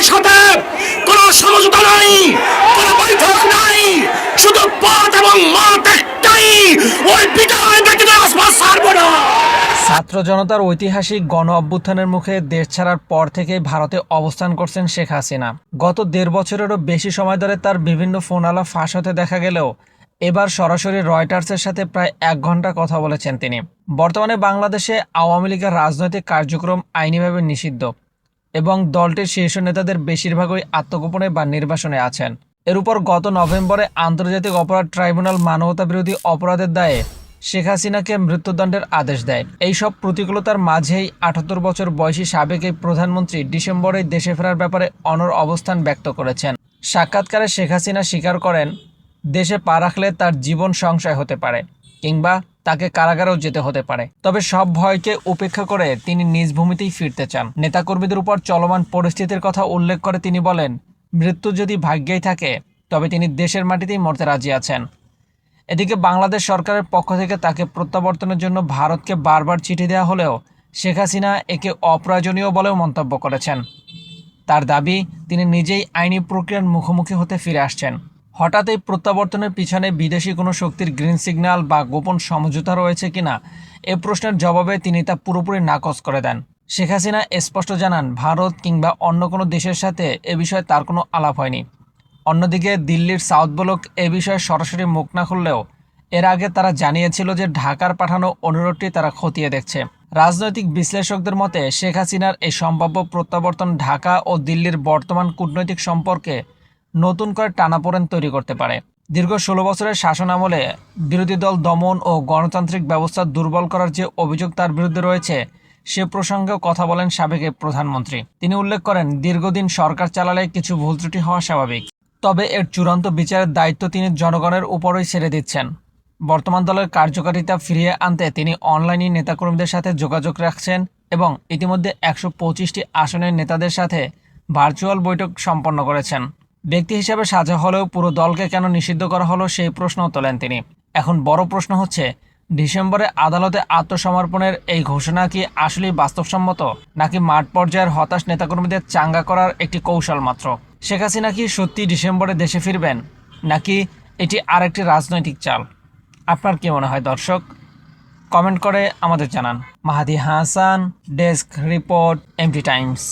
সাথে কোনো সমঝোতা নাই, কোনো বৈঠক নাই, শুধু পথ এবং মত একটাই, ওই বিদায় ব্যতীত আসমান ছাড়বো না। ছাত্র জনতার ঐতিহাসিক গণ অভ্যুত্থানের মুখে দেশ ছাড়ার পর থেকে ভারতে অবস্থান করছেন শেখ হাসিনা। গত ১.৫ বছরেরও বেশি সময় ধরে তার বিভিন্ন ফোনালাপ ফাঁস হতে দেখা গেলেও এবার সরাসরি রয়টার্সের সাথে প্রায় ১ ঘন্টা কথা বলেছেন তিনি। বর্তমানে বাংলাদেশে আওয়ামী লীগের রাজনৈতিক কার্যক্রম আইনিভাবে নিষিদ্ধ এবং দলটির শীর্ষ নেতাদের বেশিরভাগই আত্মগোপনে বা নির্বাসনে আছেন। এর উপর গত নভেম্বরে আন্তর্জাতিক অপরাধ ট্রাইব্যুনাল মানবতাবিরোধী অপরাধের দায়ে শেখ হাসিনাকে মৃত্যুদণ্ডের আদেশ দেয়। এইসব প্রতিকূলতার মাঝেই ৭৮ বছর বয়সী সাবেক এই প্রধানমন্ত্রী ডিসেম্বরে দেশে ফেরার ব্যাপারে অনড় অবস্থান ব্যক্ত করেছেন। সাক্ষাৎকারে শেখ হাসিনা স্বীকার করেন, দেশে পা রাখলে তার জীবন সংশয় হতে পারে কিংবা তাকে কারাগারেও যেতে হতে পারে। তবে সব ভয়কে উপেক্ষা করে তিনি নিজ ভূমিতেই ফিরতে চান। নেতাকর্মীদের উপর চলমান পরিস্থিতির কথা উল্লেখ করে তিনি বলেন, মৃত্যু যদি ভাগ্যেই থাকে তবে তিনি দেশের মাটিতেই মরতে রাজি আছেন। এদিকে বাংলাদেশ সরকারের পক্ষ থেকে তাকে প্রত্যাবর্তনের জন্য ভারতকে বারবার চিঠি দেওয়া হলেও শেখ হাসিনা একে অপ্রয়োজনীয় বলেও মন্তব্য করেছেন। তার দাবি, তিনি নিজেই আইনি প্রক্রিয়ার মুখোমুখি হতে ফিরে আসছেন। হঠাৎ এই প্রত্যাবর্তনের পিছনে বিদেশি কোনো শক্তির গ্রিন সিগন্যাল বা গোপন সমঝোতা রয়েছে কিনা এ প্রশ্নের জবাবে তিনি তা পুরোপুরি নাকচ করে দেন। শেখ হাসিনা স্পষ্ট জানান, ভারত কিংবা অন্য কোনো দেশের সাথে এ বিষয়ে তার কোনো আলাপ হয়নি। অন্যদিকে দিল্লির সাউথ ব্লক এ বিষয়ে সরাসরি মুখ না খুললেও এর আগে তারা জানিয়েছিল যে ঢাকার পাঠানো অনুরোধটি তারা খতিয়ে দেখছে। রাজনৈতিক বিশ্লেষকদের মতে শেখ হাসিনার এই সম্ভাব্য প্রত্যাবর্তন ঢাকা ও দিল্লির বর্তমান কূটনৈতিক সম্পর্কে নতুন করে টানাপোড়েন তৈরি করতে পারে। দীর্ঘ ১৬ বছরের শাসন আমলে বিরোধী দল দমন ও গণতান্ত্রিক ব্যবস্থা দুর্বল করার যে অভিযোগ তার বিরুদ্ধে রয়েছে সে প্রসঙ্গেও কথা বলেন সাবেক প্রধানমন্ত্রী। তিনি উল্লেখ করেন, দীর্ঘদিন সরকার চালালে কিছু ভুল ত্রুটি হওয়া স্বাভাবিক, তবে এর চূড়ান্ত বিচারের দায়িত্ব তিনি জনগণের উপরই ছেড়ে দিচ্ছেন। বর্তমান দলের কার্যকারিতা ফিরিয়ে আনতে তিনি অনলাইনে নেতাকর্মীদের সাথে যোগাযোগ রাখছেন এবং ইতিমধ্যে ১২৫টি আসনের নেতাদের সাথে ভার্চুয়াল বৈঠক সম্পন্ন করেছেন। ব্যক্তি হিসেবে সাজা হলেও পুরো দলকে কেন নিষিদ্ধ করা হলো সেই প্রশ্নও তোলেন তিনি। এখন বড় প্রশ্ন হচ্ছে, ডিসেম্বরে আদালতে আত্মসমর্পণের এই ঘোষণা কি আসলেই বাস্তবসম্মত, নাকি মাঠ পর্যায়ের হতাশ নেতাকর্মীদের চাঙ্গা করার একটি কৌশল মাত্র? শেখ হাসিনা কি সত্যি ডিসেম্বরে দেশে ফিরবেন, নাকি এটি আরেকটি রাজনৈতিক চাল? আপনার কি মনে হয় দর্শক? কমেন্ট করে আমাদের জানান। Mahadi Hasan, desk report, MT Times.